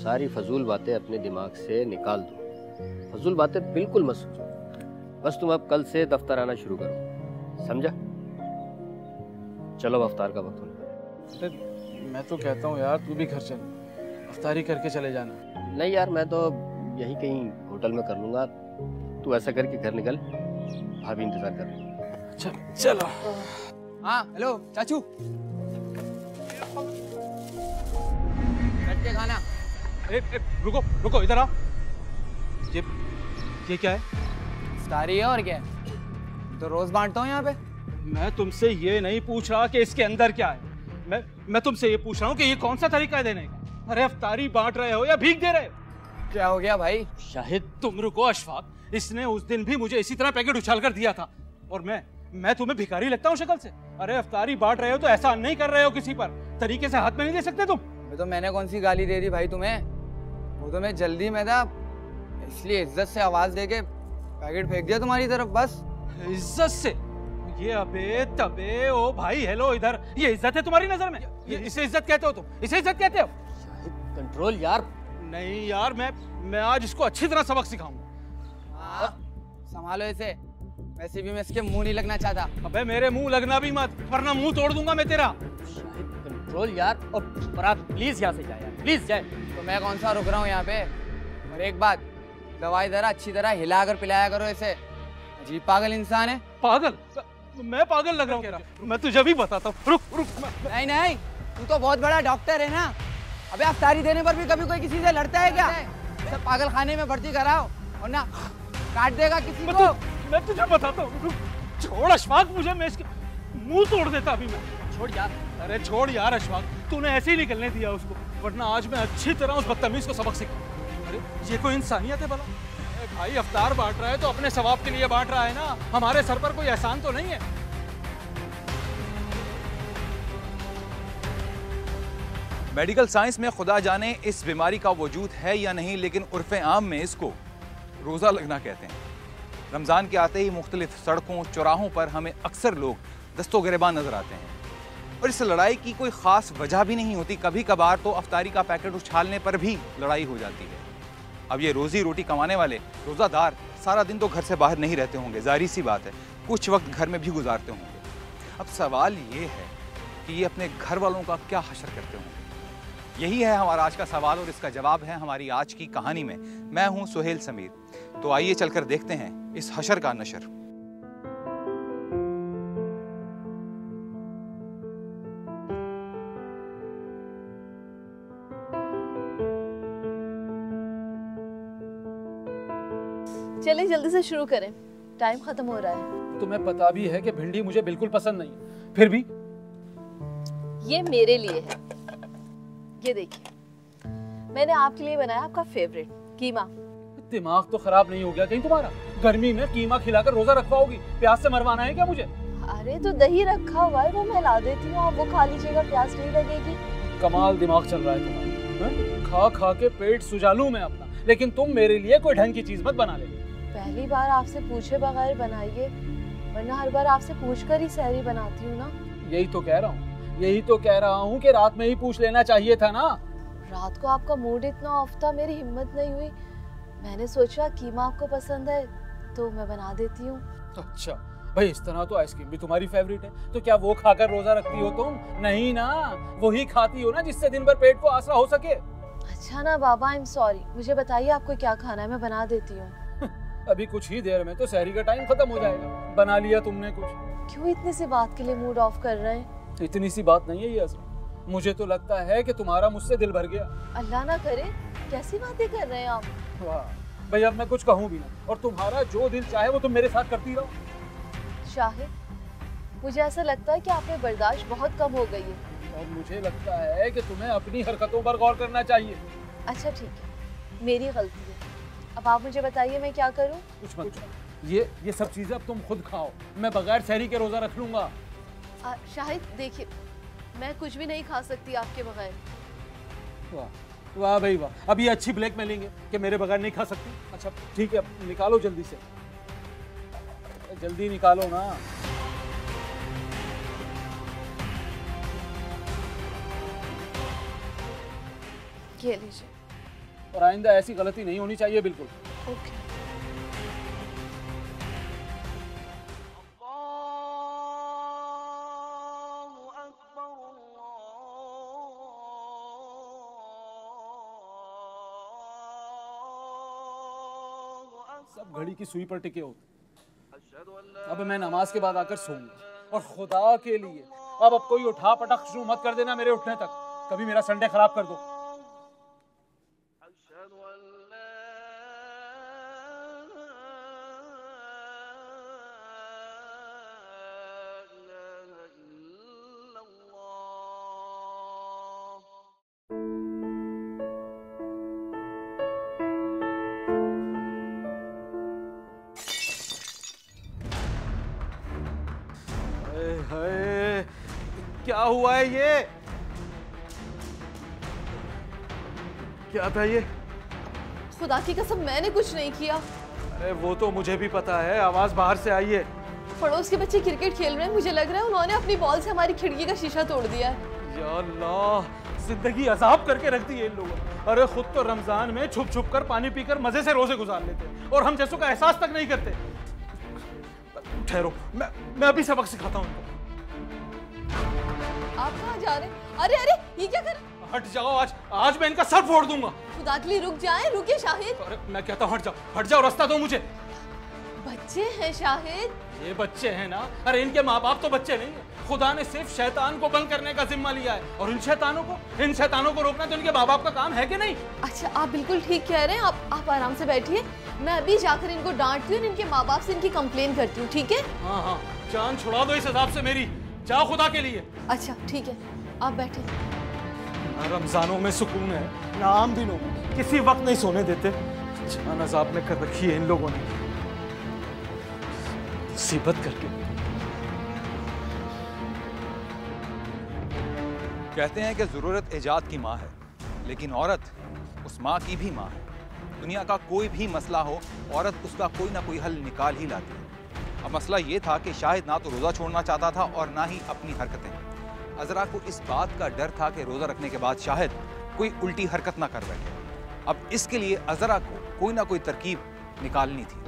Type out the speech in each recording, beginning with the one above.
सारी फजूल बातें अपने दिमाग से निकाल दो। फजूल बातें बिल्कुल मत सोचो। बस तुम अब कल से दफ्तर आना शुरू करो, समझा? चलो अफ्तार का वक्त होने। मैं तो कहता हूँ यार तू भी घर चल, अफ्तारी करके चले जाना। नहीं यार, मैं तो यहीं कहीं होटल में कर लूंगा। तू ऐसा करके घर निकल, भाभी इंतजार कर रही है। चलो। हाँ हेलो चाचू, बैठ के खाना। रुको रुको, इधर आओ। ये क्या है? इफ्तारी है और क्या है, तो रोज बांटता हूँ यहाँ पे। मैं तुमसे ये नहीं पूछ रहा कि इसके अंदर क्या है, मैं तुमसे ये पूछ रहा हूँ कि ये कौन सा तरीका है देने का। अरे अफ्तारी बांट रहे हो या भीख दे रहे हो? क्या हो गया भाई? शाहिद तुम रुको। अशफाक, इसने उस दिन भी मुझे इसी तरह पैकेट उछाल कर दिया था, और मैं तुम्हें भिखारी लगता हूँ शक्ल से? अरे अफ्तारी बांट रहे हो तो ऐसा नहीं कर रहे हो किसी पर, तरीके से हाथ में नहीं दे सकते तुम? तो मैंने कौन सी गाली दे दी भाई तुम्हें? वो तो मैं जल्दी में था, इसलिए इज्जत से आवाज देके पैकेट फेंक दिया तुम्हारी तरफ, बस। इज्जत से? ये अबे तबे ओ भाई, हेलो इधर। ये इज्जत है तुम्हारी नजर में? इसे इज्जत कहते हो तुम? इसे इज्जत कहते हो? कंट्रोल यार। नहीं यार, मैं आज इसको अच्छी तरह सबक सिखाऊंगा। संभालो इसे, वैसे भी मैं इसके मुंह नहीं लगना चाहता। अबे मेरे मुंह लगना भी मत, वरना मुंह तोड़ दूंगा मैं तेरा। कंट्रोल यार। और पराग प्लीज यहाँ से जाए यार, प्लीज जाए। तो मैं कौन सा रुक रहा हूँ यहाँ पे? और एक बात, दवाई जरा अच्छी तरह हिला कर पिलाया करो इसे, अजीब पागल इंसान है। पागल? मैं पागल लग रहा हूँ? मैं तुझे भी बताता हूँ, रुक रुक। नहीं नहीं, तू तो बहुत बड़ा डॉक्टर है ना। अबे अफ्तारी देने पर भी कभी कोई किसी से लड़ता है क्या? सब पागल खाने में भर्ती कराओ, और ना काट देगा किसी को। मैं तुझे बताता हूँ, छोड़ अशफाक मुझे, मैं इसके मुंह तोड़ देता अभी मैं। छोड़ यार। अरे छोड़ यार अशफाक, तूने ऐसे ही निकलने दिया उसको, वरना आज मैं अच्छी तरह उस बदतमीज को सबक सिखाऊंगा। अरे ये कोई इंसानियत है भला? भाई अफ्तार बांट रहा है तो अपने सवाब के लिए बांट रहा है ना, हमारे सर पर कोई एहसान तो नहीं है। मेडिकल साइंस में खुदा जाने इस बीमारी का वजूद है या नहीं, लेकिन उर्फ़े आम में इसको रोज़ा लगना कहते हैं। रमज़ान के आते ही मुख्तलिफ सड़कों चौराहों पर हमें अक्सर लोग दस्तो गिरबान नज़र आते हैं, और इस लड़ाई की कोई ख़ास वजह भी नहीं होती। कभी कभार तो अफ्तारी का पैकेट उछालने पर भी लड़ाई हो जाती है। अब ये रोज़ी रोटी कमाने वाले रोज़ादार सारा दिन तो घर से बाहर नहीं रहते होंगे, जाहिर सी बात है, कुछ वक्त घर में भी गुजारते होंगे। अब सवाल ये है कि ये अपने घर वालों का क्या हशर करते होंगे। यही है हमारा आज का सवाल, और इसका जवाब है हमारी आज की कहानी में। मैं हूं सुहेल समीर, तो आइए चलकर देखते हैं इस हशर का नशर। चलिए जल्दी से शुरू करें, टाइम खत्म हो रहा है। तुम्हें पता भी है कि भिंडी मुझे बिल्कुल पसंद नहीं है, फिर भी ये मेरे लिए है। ये देखिए, मैंने आपके लिए बनाया आपका फेवरेट कीमा। दिमाग तो खराब नहीं हो गया कहीं तुम्हारा? गर्मी में कीमा खिलाकर रोजा रखवाओगी? प्यास से मरवाना है क्या मुझे? अरे तो दही रखा हुआ है, वो मैं ला देती हूँ, आप वो खा लीजिएगा, प्यास नहीं लगेगी। कमाल दिमाग चल रहा है तुम्हारा। खा खा के पेट सुजा लूं मैं अपना, लेकिन तुम मेरे लिए कोई ढंग की चीज मत बना ले। पहली बार आपसे पूछे बगैर बनाइए, वरना हर बार आपसे पूछकर ही सहरी बनाती हूँ ना। यही तो कह रहा हूँ कि रात में ही पूछ लेना चाहिए था ना। रात को आपका मूड इतना ऑफ था, मेरी हिम्मत नहीं हुई। मैंने सोचा कीमा आपको पसंद है तो मैं बना देती हूँ। अच्छा भाई, इस तरह तो आइसक्रीम भी तुम्हारी फेवरेट है, तो क्या वो खाकर रोजा रखती हो तुम? नहीं ना, वही खाती हो ना जिससे दिन भर पेट को आसरा हो सके। अच्छा ना बाबा, आई एम सॉरी। मुझे बताइए आपको क्या खाना है, मैं बना देती हूँ। अभी कुछ ही देर में तो सहरी का टाइम खत्म हो जाएगा। बना लिया तुमने कुछ? क्यों इतनी सी बात के लिए मूड ऑफ कर रहे हैं? इतनी सी बात नहीं है ये असर। मुझे तो लगता है कि तुम्हारा मुझसे दिल भर गया। अल्लाह ना करे, कैसी बातें कर रहे हैं आप? वाह भाई, अब मैं कुछ कहूँ भी ना, और तुम्हारा जो दिल चाहे वो तुम मेरे साथ करती रहो। शाहिद, मुझे ऐसा लगता है कि आप में बर्दाश्त बहुत कम हो गई है। और मुझे लगता है कि तुम्हें अपनी हरकतों पर गौर करना चाहिए। अच्छा ठीक है, मेरी गलती है। अब आप मुझे बताइए मैं क्या करूं? कुछ मत। ये सब चीजें अब तुम खुद खाओ, मैं बगैर सहरी के रोजा रख लूंगा। शाहिद देखिए, मैं कुछ भी नहीं खा सकती आपके बगैर। वाह वाह भाई वाह, अब ये अच्छी ब्लैकमेलिंग है कि मेरे बगैर नहीं खा सकती। अच्छा ठीक है, निकालो जल्दी से, जल्दी निकालो ना। ये लीजिए। और आइंदा ऐसी गलती नहीं होनी चाहिए बिल्कुल। ओके। सब घड़ी की सुई पर टिके होते। अब मैं नमाज के बाद आकर सोऊंगा और खुदा के लिए अब कोई उठा पटक शुरू मत कर देना मेरे उठने तक, कभी मेरा संडे खराब कर दो। हाय, क्या हुआ है ये? क्या था ये? खुदा की कसम मैंने कुछ नहीं किया। अरे वो तो मुझे भी पता है, आवाज बाहर से आई है। पड़ोस के बच्चे क्रिकेट खेल रहे हैं, मुझे लग रहा है उन्होंने अपनी बॉल से हमारी खिड़की का शीशा तोड़ दिया है। या अल्लाह, जिंदगी अजाब करके रख दी है इन लोगों ने। अरे खुद तो रमजान में छुप छुप कर पानी पीकर मजे से रोजे गुजार लेते हैं और हम जैसों का एहसास तक नहीं करते। ठहरो, मैं अभी सबक सिखाता हूँ इनको। आप कहाँ जा रहे हैं? अरे अरे ये क्या कर? हट जाओ, आज मैं इनका सर फोड़ दूंगा। खुदा के लिए रुक जाएं, रुकिए शाहिद। अरे मैं कहता हूँ हट जाओ, रास्ता दो मुझे। बच्चे हैं शाहिद। ये बच्चे हैं ना? अरे इनके माँ बाप तो बच्चे नहीं है। खुदा ने सिर्फ शैतान को बंद करने का जिम्मा लिया है और इन शैतानों को रोकना तो इनके माँ बाप का काम है कि नहीं? अच्छा आप बिल्कुल ठीक कह रहे हैं, आप आराम से बैठिए, मैं अभी जाकर इनको डांटती हूँ, इनके माँ बाप से इनकी कंप्लेन करती हूँ, ठीक है? हाँ, जान छुड़ा दो इस हिसाब से मेरी, जाओ खुदा के लिए। अच्छा ठीक है, आप बैठे। रमजानों में सुकून है ना, आम दिनों में किसी वक्त नहीं सोने देते। जान अजाब में कर रखी है इन लोगों ने, मुसीबत करके। कहते हैं कि ज़रूरत ईजाद की माँ है, लेकिन औरत उस माँ की भी माँ है। दुनिया का कोई भी मसला हो, औरत उसका कोई ना कोई हल निकाल ही लाती है। अब मसला ये था कि शाहिद ना तो रोज़ा छोड़ना चाहता था और ना ही अपनी हरकतें। अज़रा को इस बात का डर था कि रोज़ा रखने के बाद शाहिद कोई उल्टी हरकत ना कर बैठे। अब इसके लिए अज़रा को कोई ना कोई तरकीब निकालनी थी।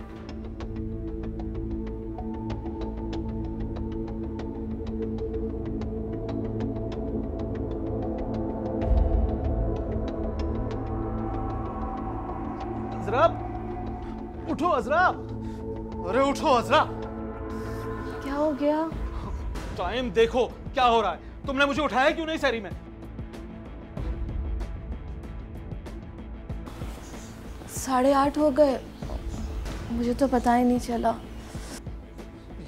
अज़रा, उठो अज़रा, अरे उठो अज़रा। क्या हो गया? टाइम देखो क्या हो रहा है। तुमने मुझे उठाया क्यों नहीं सहरी में? 8:30 हो गए, मुझे तो पता ही नहीं चला।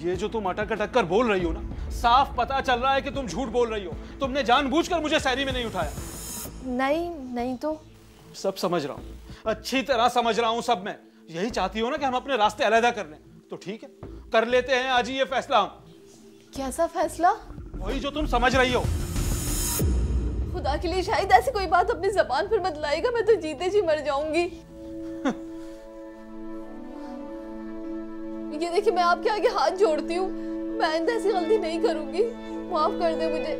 ये जो तुम अटक अटक कर बोल रही हो ना, साफ पता चल रहा है कि तुम झूठ बोल रही हो। तुमने जानबूझकर मुझे सहरी में नहीं उठाया। नहीं तो सब समझ रहा हूँ, अच्छी तरह समझ रहा हूँ सब। मैं यही चाहती हूँ ना कि हम अपने रास्ते अलग कर लें, तो ठीक है, कर लेते हैं आज ही ये फैसला हम। कैसा फैसला? वही जो तुम समझ रही हो। खुदा के लिए शायद ऐसी कोई बात अपनी जबान पर मत लाएगा, मैं तो जीते जी मर जाऊंगी। ये देखिए, मैं आपके आगे हाथ जोड़ती हूँ, मैं आइंदा ऐसी गलती नहीं करूंगी, माफ कर दे मुझे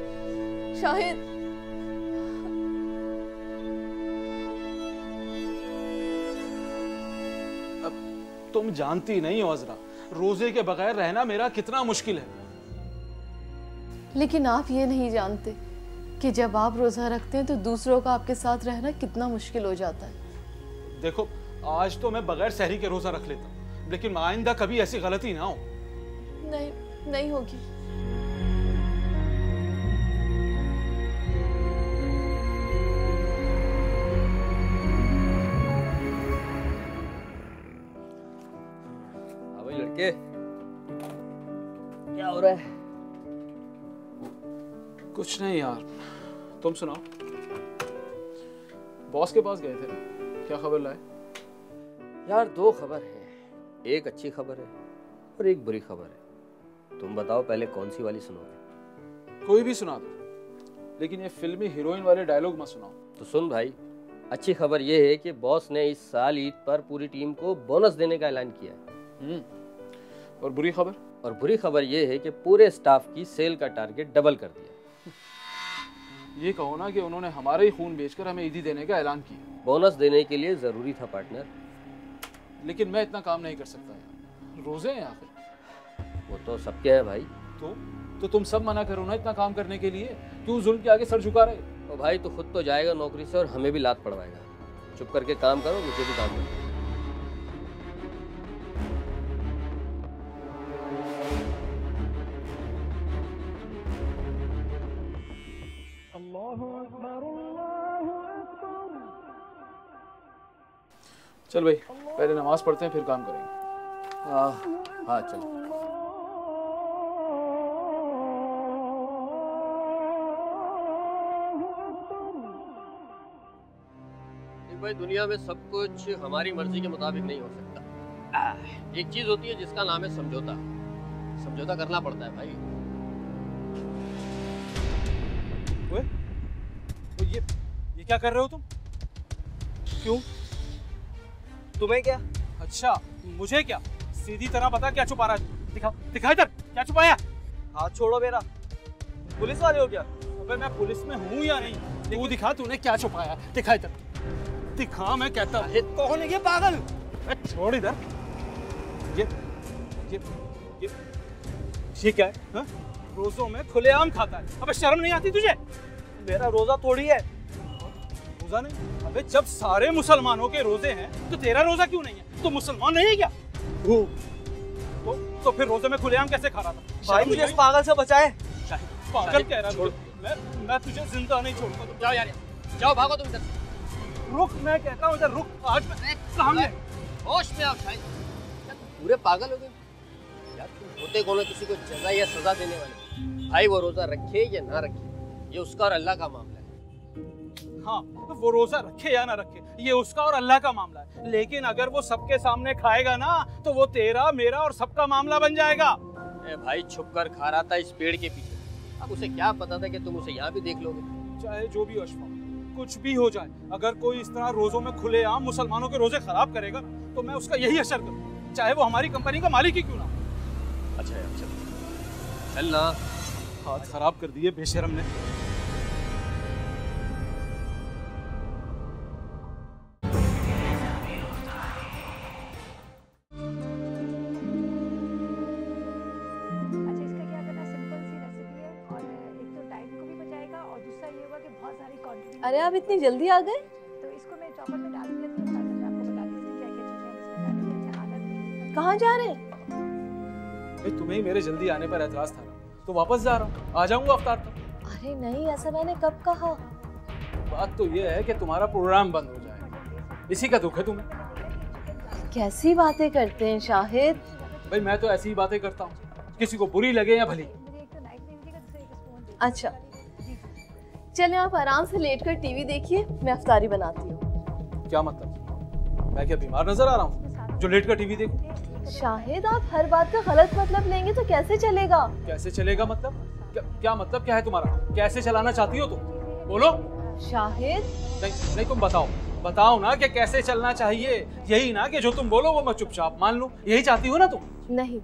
शाहिद। अब तुम जानती नहीं हो अज़रा, रोजे के बगैर रहना मेरा कितना मुश्किल है। लेकिन आप ये नहीं जानते कि जब आप रोजा रखते हैं तो दूसरों का आपके साथ रहना कितना मुश्किल हो जाता है। देखो, आज तो मैं बगैर सहरी के रोजा रख लेता हूँ, लेकिन आइंदा कभी ऐसी गलती ना हो। नहीं होगी। भाई लड़के, क्या हो रहा है? कुछ नहीं यार, तुम सुनाओ। बॉस के पास गए थे ना, क्या खबर लाए? यार 2 खबर है, एक अच्छी खबर है और एक बुरी खबर है। तुम बताओ पहले कौन सी वाली सुनोगे? कोई भी सुना दो, लेकिन ये फिल्मी हीरोइन वाले डायलॉग मत सुनाओ। तो सुन भाई, अच्छी खबर ये है कि बॉस ने इस साल ईद पर पूरी टीम को बोनस देने का ऐलान किया है। और बुरी खबर? और बुरी खबर ये है कि पूरे स्टाफ की सेल का टारगेट डबल कर दिया। ये कहो ना कि उन्होंने हमारा ही खून बेचकर हमें ईदी देने का ऐलान किया। बोनस देने के लिए जरूरी था पार्टनर। लेकिन मैं इतना काम नहीं कर सकता यार, रोजे हैं आखिर। वो तो सबके है भाई। तो तुम सब मना करो ना इतना काम करने के लिए, क्यों जुल्म के आगे सर झुका रहे? तो भाई तो खुद तो जाएगा नौकरी से और हमें भी लात पड़वाएगा। चुप करके काम करो, मुझे भी काम करना है। चल भाई, पहले नमाज पढ़ते हैं फिर काम करेंगे। हाँ चलो। भाई दुनिया में सब कुछ हमारी मर्जी के मुताबिक नहीं हो सकता। एक चीज होती है जिसका नाम है समझौता। समझौता करना पड़ता है भाई। ओए, तो ये क्या कर रहे हो तुम? क्यों? तुम्हें क्या? अच्छा मुझे क्या? सीधी तरह बता क्या छुपा रहा है? दिखा इधर, क्या छुपाया? हाथ छोड़ो मेरा। पुलिस वाले हो क्या? अबे मैं पुलिस में हूँ या नहीं? तू दिखा, तूने क्या छुपाया? दिखा इधर, दिखा। मैं कहता हूँ कौन है ये पागल? छोड़ इधर। ये क्या है? हा? रोजों में खुलेआम खाता है। अबे शर्म नहीं आती तुझे? मेरा रोजा थोड़ी है। रोजा नहीं? अबे जब सारे मुसलमानों के रोजे हैं तो तेरा रोजा क्यों नहीं है? तो मुसलमान नहीं है क्या? तो फिर रोजे में खुलेआम कैसे खा रहा था? भाई मुझे इस पागल से बचाए। पागल कह रहा है? मैं तुझे जिंदा नहीं छोड़ूंगा। जाओ यार, जाओ, भागो तुम इधर। रुक, मैं कहता हूँ इधर रुक। आज मैं सामने होश में आओ शायद। क्या तुम पूरे पागल हो गए यार? तुम होते कौन हो किसी को जजा या सजा देने वाले? भाई वो रोजा रखे या ना रखे, ये उसका और अल्लाह का मामला है। हाँ, तो वो रोजा रखे या ना रखे, ये उसका और अल्लाह का मामला है। लेकिन अगर वो सबके सामने खाएगा ना, तो वो तेरा, मेरा और सबका मामला बन जाएगा। भाई छुप कर खा रहा था इस पेड़ के पीछे। अब उसे क्या पता था कि तुम उसे यहाँ भी देख लोगे? चाहे जो भी अशफाक, कुछ भी हो जाए, अगर कोई इस तरह रोजों में खुलेआम मुसलमानों के रोजे खराब करेगा तो मैं उसका यही असर करूँ, चाहे वो हमारी कंपनी का मालिक ही क्यों ना। अच्छा यार चल ना। हाथ खराब कर दिए बेशरम ने। अरे आप इतनी जल्दी आ गए? तो इसको मैं चॉपर में डाल देती हूँ, आपको बता दी क्या क्या चीजें इसमें डालनी है। अच्छा आदत। कहाँ जा रहे हैं? तुम्हें ही मेरे जल्दी आने पर एतराज था ना, तो वापस जा रहा हूँ। आ जाऊंगा अफ्तार तक। अरे नहीं, ऐसा मैंने कब कहा? बात तो ये है कि तुम्हारा प्रोग्राम बंद हो जाएगा, इसी का दुख है तुम्हें। कैसी बातें करते हैं शाहिद? भाई मैं तो ऐसी ही बातें करता हूँ, किसी को बुरी लगे या भली। अच्छा चले, आप आराम से लेटकर टीवी देखिए, मैं अफ्तारी बनाती हूँ। क्या मतलब? मैं क्या बीमार नजर आ रहा हूँ जो लेट कर टीवी देखूं? शाहिद आप हर बात का गलत मतलब लेंगे तो कैसे चलेगा? कैसे चलेगा मतलब? क्या मतलब क्या है तुम्हारा? कैसे चलाना चाहती हो तुम? बोलो। शाहिद नहीं तुम बताओ ना कि कैसे चलना चाहिए। यही ना कि जो तुम बोलो वो मैं चुपचाप मान लूं, यही चाहती हो ना तुम? नहीं,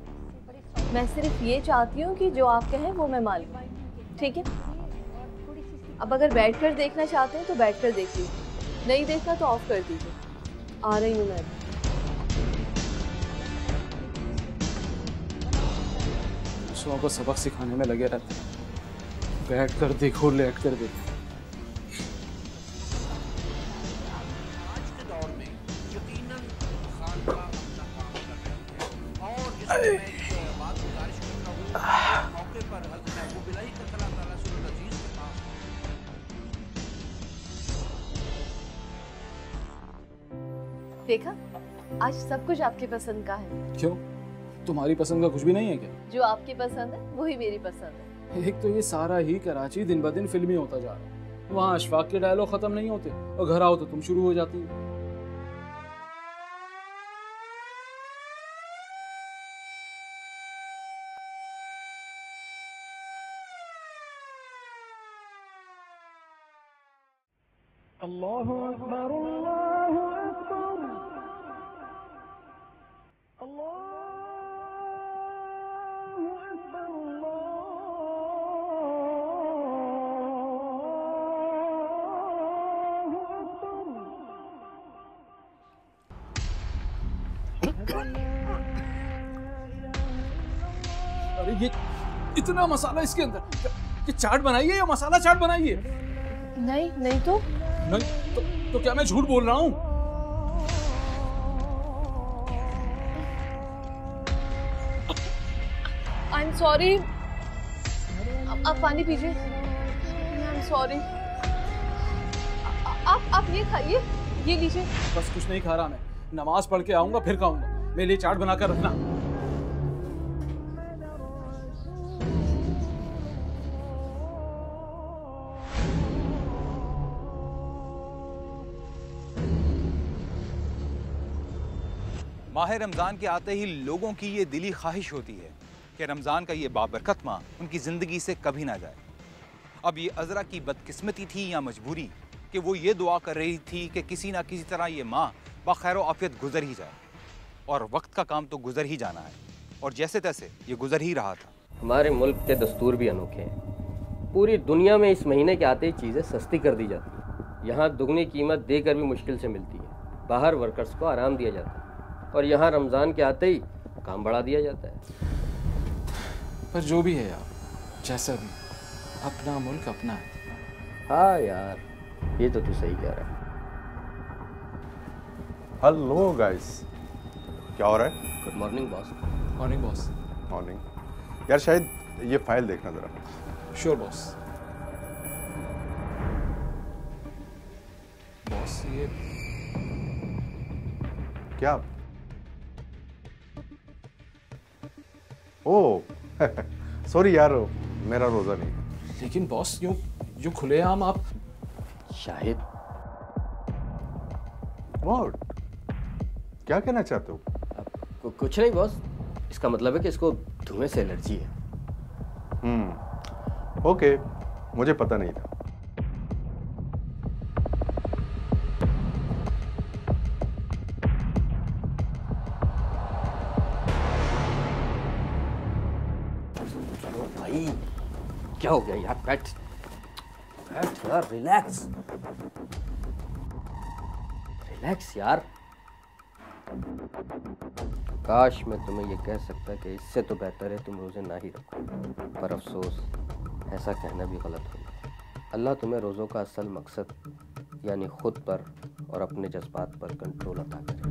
मैं सिर्फ ये चाहती हूँ कि जो आप कहें वो मैं मान लूं, ठीक है? अब अगर बैठकर देखना चाहते हैं तो बैठकर देख लीजिए, नहीं देखना तो ऑफ कर दीजिए। आ रही हूँ मैं। दूसरों को सबक सिखाने में लगे रहते हैं, बैठ कर देखो लेट कर देखो। आज के दौर में यकीनन खान का अपना काम कर रहे हैं और जिसमें मैं एक बात गुजारिश करता हूँ, मौके पर हज़रत महबूब इलाही का सल्लल्लाहु अलैहि वसल्लम के पास देखा, आज सब कुछ आपकी पसंद का है। क्यों? तुम्हारी पसंद का कुछ भी नहीं है क्या? जो आपकी पसंद है वही मेरी पसंद है। एक तो ये सारा ही कराची दिन ब दिन फिल्मी होता जा रहा है। वहाँ अशफाक के डायलॉग खत्म नहीं होते और घर आओ तो तुम शुरू हो जाती हो। अल्लाहु अकबर अल्लाहु अकबर अल्लाहु अकबर अल्लाहु अकबर। अरे ये इतना मसाला इसके अंदर, ये चाट बनाई है या मसाला चाट बनाई है? नहीं नहीं तो नहीं तो क्या मैं झूठ बोल रहा हूँ? I am sorry. आप पानी पीजिए। I am sorry. आप ये खाइए, ये लीजिए। बस कुछ नहीं खा रहा मैं, नमाज पढ़ के आऊंगा फिर खाऊंगा। मेरे लिए चाट बनाकर रखना। माह रमज़ान के आते ही लोगों की ये दिली ख्वाहिश होती है कि रमज़ान का ये बाबरकत माह उनकी ज़िंदगी से कभी ना जाए। अब ये अज़रा की बदकिस्मती थी या मजबूरी कि वो ये दुआ कर रही थी कि किसी ना किसी तरह ये माह बखैर आफियत गुजर ही जाए, और वक्त का काम तो गुजर ही जाना है, और जैसे तैसे ये गुजर ही रहा था। हमारे मुल्क के दस्तूर भी अनोखे हैं। पूरी दुनिया में इस महीने के आते ही चीज़ें सस्ती कर दी जाती हैं। यहाँ दुगनी कीमत देकर भी मुश्किल से मिलती है। बाहर वर्कर्स को आराम दिया जाता है, और यहाँ रमज़ान के आते ही काम बढ़ा दिया जाता है। पर जो भी है यार, जैसा भी, अपना मुल्क अपना है। हाँ यार, ये तो तू सही कह रहा है। हेलो गाइस, क्या हो रहा है? Good morning boss. Morning boss. Morning. यार शायद ये फाइल देखना जरा। Sure boss. बॉस ये क्या? ओह सॉरी यार, मेरा रोजा नहीं। लेकिन बॉस यूं खुलेआम आप। शाहिद, व्हाट? क्या कहना चाहते हो? कुछ नहीं बॉस, इसका मतलब है कि इसको धुएं से एलर्जी है। ओके, मुझे पता नहीं था। भाई क्या हो गया यार? बैठ यार, रिलैक्स रिलैक्स यार। काश मैं तुम्हें ये कह सकता कि इससे तो बेहतर है तुम रोजे ना ही रखो, पर अफसोस ऐसा कहना भी गलत होगा। अल्लाह तुम्हें रोज़ों का असल मकसद यानी खुद पर और अपने जज्बात पर कंट्रोल अता करे।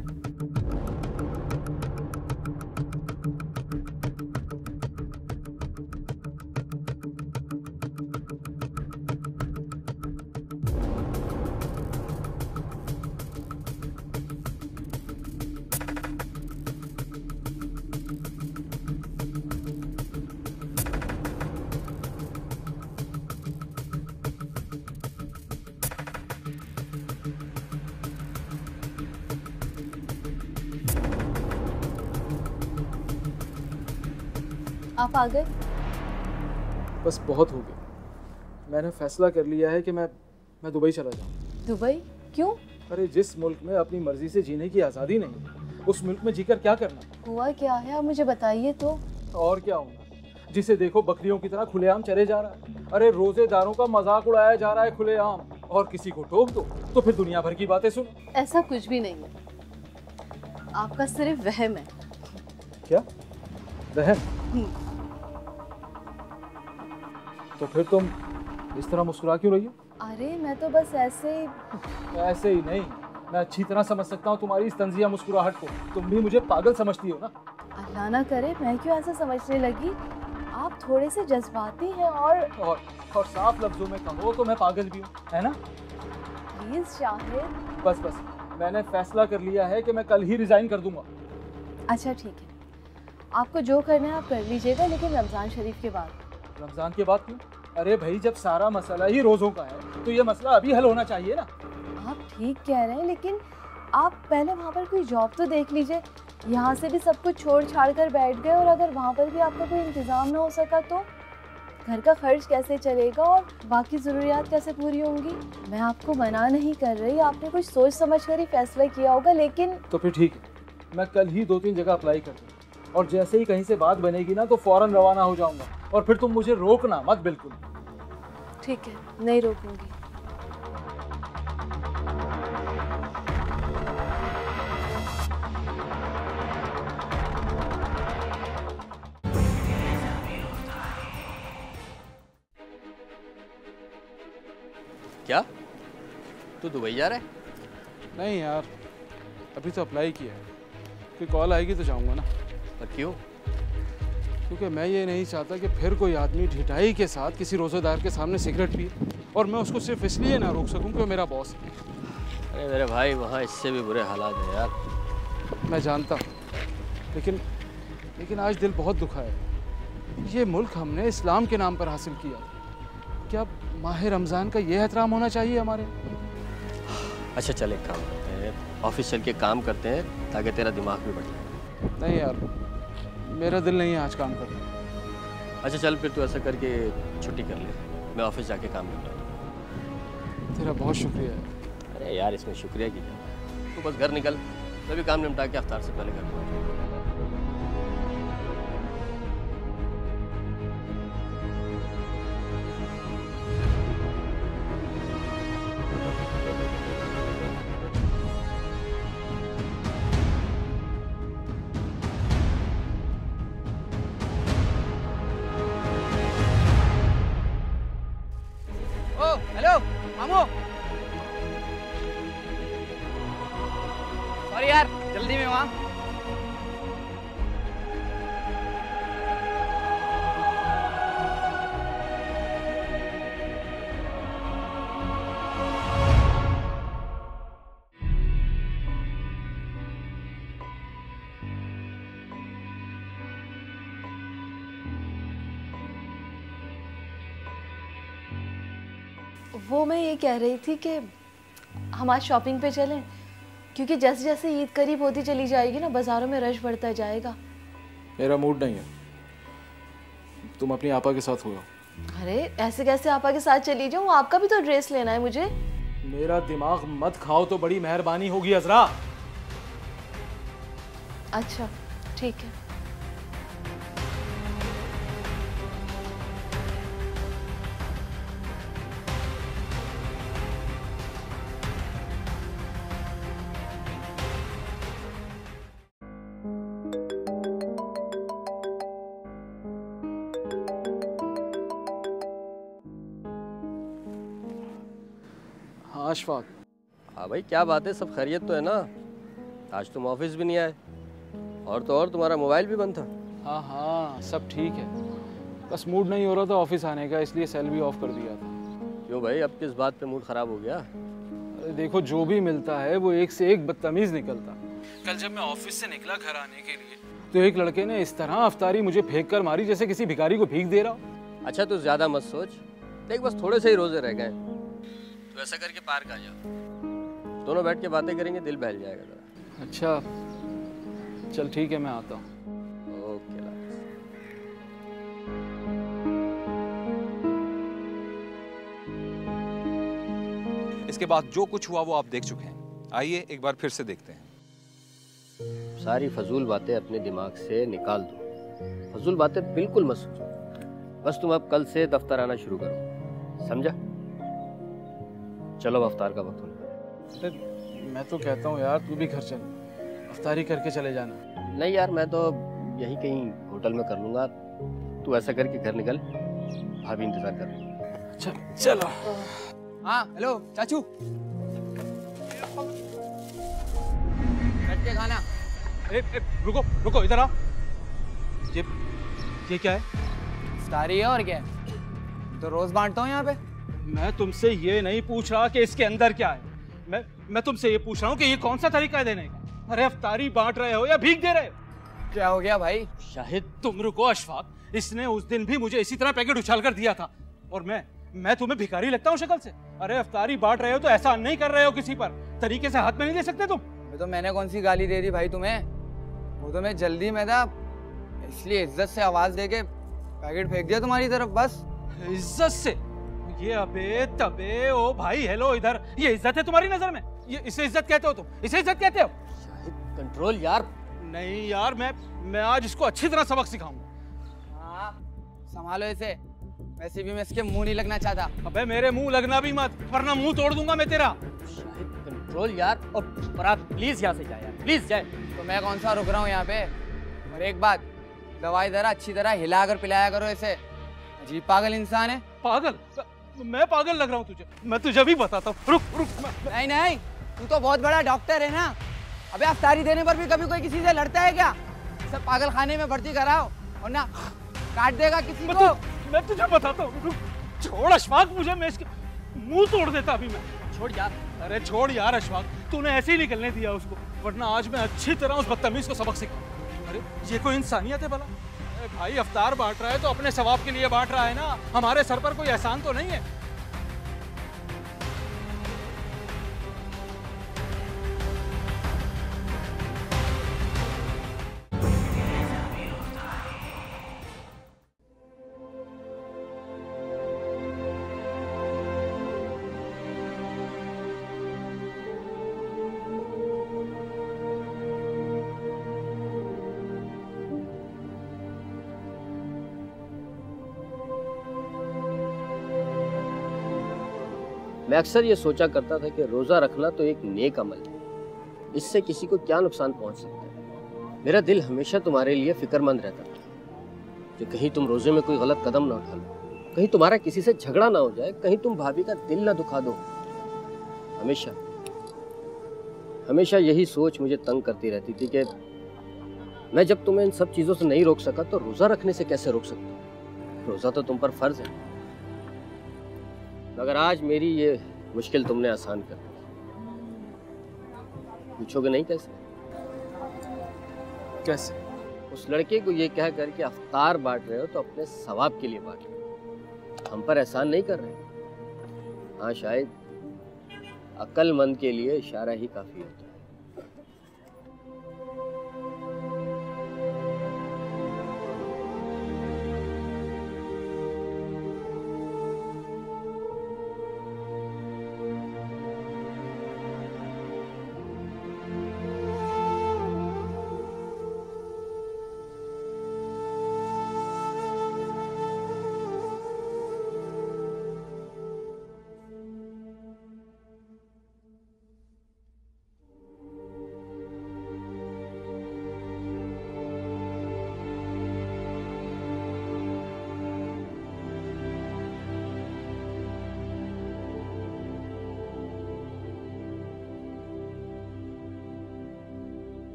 आप आ गए? बस बहुत हो गया। मैंने फैसला कर लिया है कि मैं दुबई चला जाऊँ। दुबई? क्यों? अरे जिस मुल्क में अपनी मर्जी से जीने की आज़ादी नहीं, उस मुल्क में जीकर क्या करना? हुआ क्या है, आप मुझे बताइए तो। और क्या होगा? जिसे देखो बकरियों की तरह खुलेआम चरे जा रहा है। अरे रोजेदारों का मजाक उड़ाया जा रहा है खुलेआम, और किसी को टोक दो तो फिर दुनिया भर की बातें सुनो। ऐसा कुछ भी नहीं है, आपका सिर्फ वहम है। क्या वहम? तो फिर तुम इस तरह मुस्कुरा क्यों रही हो? अरे मैं तो बस ऐसे ही नहीं, मैं अच्छी तरह समझ सकता हूँ तुम्हारी इस तंजिया मुस्कुराहट को। तुम भी मुझे पागल समझती हो ना? अल्लाह ना करे मैं क्यों ऐसा समझने लगी। आप थोड़े से जज्बाती हैं और साफ लफ्जों में कहो तो मैं पागल भी हूँ, है ना? प्लीज शाहिद। बस मैंने फैसला कर लिया है कि मैं कल ही रिजाइन कर दूंगा। अच्छा ठीक है, आपको जो करना है आप कर लीजिएगा, लेकिन रमज़ान शरीफ के बाद। रमज़ान के बाद क्यों? अरे भाई जब सारा मसला ही रोज़ों का है तो ये मसला अभी हल होना चाहिए ना। आप ठीक कह रहे हैं, लेकिन आप पहले वहाँ पर कोई जॉब तो देख लीजिए। यहाँ से भी सब कुछ छोड़ छाड़ कर बैठ गए, और अगर वहाँ पर भी आपका कोई इंतज़ाम ना हो सका तो घर का खर्च कैसे चलेगा और बाकी ज़रूरियात कैसे पूरी होंगी? मैं आपको मना नहीं कर रही, आपने कुछ सोच समझ कर ही फैसला किया होगा, लेकिन तो फिर ठीक है, मैं कल ही 2-3 जगह अप्लाई कर दूँगा, और जैसे ही कहीं से बात बनेगी ना तो फ़ौरन रवाना हो जाऊँगा, और फिर तुम मुझे रोकना मत बिल्कुल। ठीक है, नहीं रोकूंगी। क्या तू दुबई जा रहा है? नहीं यार, अभी तो अप्लाई किया है, कोई कॉल आएगी तो जाऊंगा ना। पर क्यों? क्योंकि मैं ये नहीं चाहता कि फिर कोई आदमी ढिठाई के साथ किसी रोज़ेदार के सामने सिगरेट पिए और मैं उसको सिर्फ इसलिए ना रोक सकूं कि वो मेरा बॉस है। अरे मेरे भाई, वहाँ इससे भी बुरे हालात हैं यार। मैं जानता हूँ, लेकिन आज दिल बहुत दुखा है। ये मुल्क हमने इस्लाम के नाम पर हासिल किया, क्या माह रमज़ान का ये एहतराम होना चाहिए हमारे? अच्छा चल, एक काम करते हैं, ऑफिस चल के काम करते हैं ताकि तेरा दिमाग भी बढ़ जाए। नहीं यार, मेरा दिल नहीं है आज काम करने। अच्छा चल फिर तू ऐसा करके छुट्टी कर ले, मैं ऑफिस जाके काम कर रहा हूँ। तेरा बहुत शुक्रिया है। अरे यार, इसमें शुक्रिया की क्या, तू बस घर निकल, मैं भी काम निपटा के अफ्तार से पहले घर पहुँच। हेलो मामू, सॉरी यार, जल्दी में वहाँ। वो मैं ये कह रही थी कि हम आज शॉपिंग पे चलें, क्योंकि जैसे जैसे ईद करीब होती चली जाएगी ना, बाज़ारों में रश बढ़ता जाएगा। मेरा मूड नहीं है, तुम अपनी आपा के साथ हो। अरे ऐसे कैसे आपा के साथ चली जाऊँ? आपका भी तो ड्रेस लेना है मुझे। मेरा दिमाग मत खाओ तो बड़ी मेहरबानी होगी अजरा। अच्छा ठीक है। हाँ अशफाक। हाँ भाई, क्या बात है, सब खैरियत तो है ना? आज तुम ऑफिस भी नहीं आए, और तो और तुम्हारा मोबाइल भी बंद था। हाँ हाँ सब ठीक है, बस मूड नहीं हो रहा था ऑफिस आने का, इसलिए सेल भी ऑफ कर दिया था। क्यों भाई, अब किस बात पे मूड खराब हो गया? अरे देखो, जो भी मिलता है वो एक से एक बदतमीज निकलता। कल जब मैं ऑफिस से निकला घर आने के लिए तो एक लड़के ने इस तरह अफ्तारी मुझे फेंक कर मारी जैसे किसी भिखारी को भीख दे रहा हो। अच्छा तू ज्यादा मत सोच, देख बस थोड़े से ही रोजे रह गए, तो ऐसा करके पार्क आ जाओ, दोनों बैठ के बातें करेंगे, दिल बहल जाएगा जरा। अच्छा चल ठीक है, मैं आता हूँ। ओके इसके बाद जो कुछ हुआ वो आप देख चुके हैं, आइए एक बार फिर से देखते हैं। सारी फजूल बातें अपने दिमाग से निकाल दो, फजूल बातें बिल्कुल मत सोचो, बस तुम अब कल से दफ्तर आना शुरू करो, समझा? चलो अफ्तार का वक्त होने। मैं तो कहता हूँ यार, तू भी घर चल, अफ्तारी करके चले जाना। नहीं यार, मैं तो यहीं कहीं होटल में कर लूँगा, तू ऐसा करके घर निकल, भाभी इंतजार कर रही है। अच्छा चलो। हाँ हेलो चाचू, बैठ के खाना। रुको रुको, इधर आओ। ये क्या है? इफ्तारी है और क्या है, तो रोज बांटता हूँ यहाँ पे। मैं तुमसे ये नहीं पूछ रहा कि इसके अंदर क्या है, मैं तुमसे ये पूछ रहा हूँ कि ये कौन सा तरीका है देने का? अरे अफ्तारी बांट रहे हो या भीख दे रहे हो? क्या हो गया भाई? शाहिद तुम रुको। अशफाक, इसने उस दिन भी मुझे इसी तरह पैकेट उछाल कर दिया था, और मैं तुम्हें भिखारी लगता हूँ शक्ल से? अरे अफ्तारी बांट रहे हो तो ऐसा नहीं कर रहे हो किसी पर, तरीके से हाथ में नहीं दे सकते तुम? तो मैंने कौन सी गाली दे दी भाई तुम्हें? वो तो मैं जल्दी में था, इसलिए इज्जत से आवाज देके पैकेट फेंक दिया तुम्हारी तरफ, बस। इज्जत से? ये अबे तबे, ओ भाई हेलो इधर, ये इज्जत है तुम्हारी नजर में? ये इसे इज्जत कहते हो तुम? इसे इज्जत कहते हो? शाहिद कंट्रोल यार। नहीं यार, मैं आज इसको अच्छी तरह सबक सिखाऊंगा। हाँ संभालो इसे, वैसे भी मैं इसके मुंह नहीं लगना चाहता। अबे मेरे मुंह लगना भी मत, वरना मुंह तोड़ दूंगा मैं तेरा। शाहिद कंट्रोल यार, और फराद प्लीज यहाँ से जाए यार, प्लीज जाए। तो मैं कौन सा रुक रहा हूँ यहाँ पे? और एक बात, दवाई जरा अच्छी तरह हिला कर पिलाया करो इसे, अजीब पागल इंसान है। पागल? मैं पागल लग रहा हूँ तुझे? मैं तुझे भी बताता हूँ, रुक रुक। नहीं नहीं, तू तो बहुत बड़ा डॉक्टर है ना। अबे अफ्तारी देने पर भी कभी कोई किसी से लड़ता है क्या? सब पागल खाने में भर्ती कराओ वरना काट देगा किसी को। मैं तुझे बताता हूँ, रुक। छोड़ अशफाक मुझे, मैं इसके मुंह तोड़ देता अभी मैं। छोड़ यार, अरे छोड़ यार अशफाक, तूने ऐसे ही निकलने दिया उसको, वरना आज मैं अच्छी तरह उस बदतमीज को सबक सिखा। अरे ये कोई इंसानियत है भला? अरे भाई अफ्तार बांट रहा है तो अपने सवाब के लिए बांट रहा है ना, हमारे सर पर कोई एहसान तो नहीं है। मैं अक्सर ये सोचा करता था कि रोज़ा रखना तो एक नेक अमल है, इससे किसी को क्या नुकसान पहुंच सकता है। मेरा दिल हमेशा तुम्हारे लिए फिक्रमंद रहता था कि कहीं तुम रोज़े में कोई गलत कदम ना उठा लो, कहीं तुम्हारा किसी से झगड़ा ना हो जाए, कहीं तुम भाभी का दिल ना दुखा दो। हमेशा हमेशा यही सोच मुझे तंग करती रहती थी कि मैं जब तुम्हें इन सब चीज़ों से नहीं रोक सका तो रोज़ा रखने से कैसे रोक सकता हूँ? रोज़ा तो तुम पर फर्ज है। मगर आज मेरी ये मुश्किल तुमने आसान कर दी। पूछोगे नहीं कैसे? कैसे? उस लड़के को ये कह कर कि अफ्तार बांट रहे हो तो अपने सवाब के लिए बांट रहे हो, हम पर एहसान नहीं कर रहे। हाँ, शायद अक्लमंद के लिए इशारा ही काफी होता है।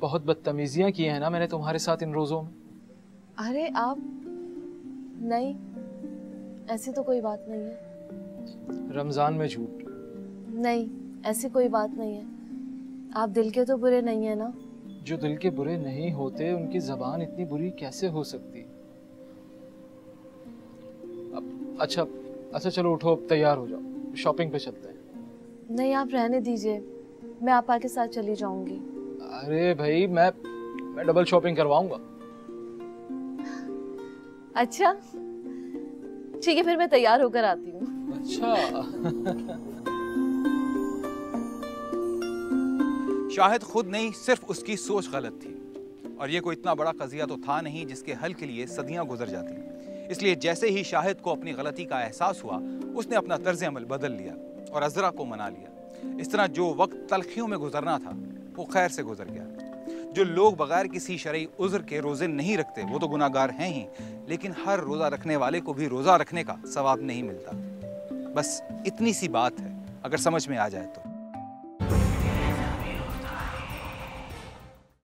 बहुत बदतमीजियां की हैं ना मैंने तुम्हारे साथ इन रोजों में। अरे आप नहीं, ऐसी तो कोई बात नहीं है। रमजान में झूठ नहीं, ऐसी कोई बात नहीं है। आप दिल के तो बुरे नहीं है ना? जो दिल के बुरे नहीं होते उनकी जबान इतनी बुरी कैसे हो सकती? अब अच्छा चलो उठो, अब तैयार हो जाओ, शॉपिंग पे चलते हैं। नहीं, आप रहने दीजिए, मैं आपा के साथ चली जाऊंगी। अरे भाई मैं डबल शॉपिंग करवाऊंगा। अच्छा ठीक है, फिर मैं तैयार होकर आती हूँ। अच्छा शाहिद खुद नहीं, सिर्फ उसकी सोच गलत थी, और ये कोई इतना बड़ा कजिया तो था नहीं जिसके हल के लिए सदियां गुजर जाती। इसलिए जैसे ही शाहिद को अपनी गलती का एहसास हुआ, उसने अपना तर्ज अमल बदल लिया और अजरा को मना लिया। इस तरह जो वक्त तलखियों में गुजरना था वो खैर से गुजर गया। जो लोग बगैर किसी शरई उज़्र के रोज़े नहीं रखते वो तो गुनाहगार हैं ही, लेकिन हर रोज़ा रखने वाले को भी रोज़ा रखने का सवाब नहीं मिलता। बस इतनी सी बात है, अगर समझ में आ जाए तो।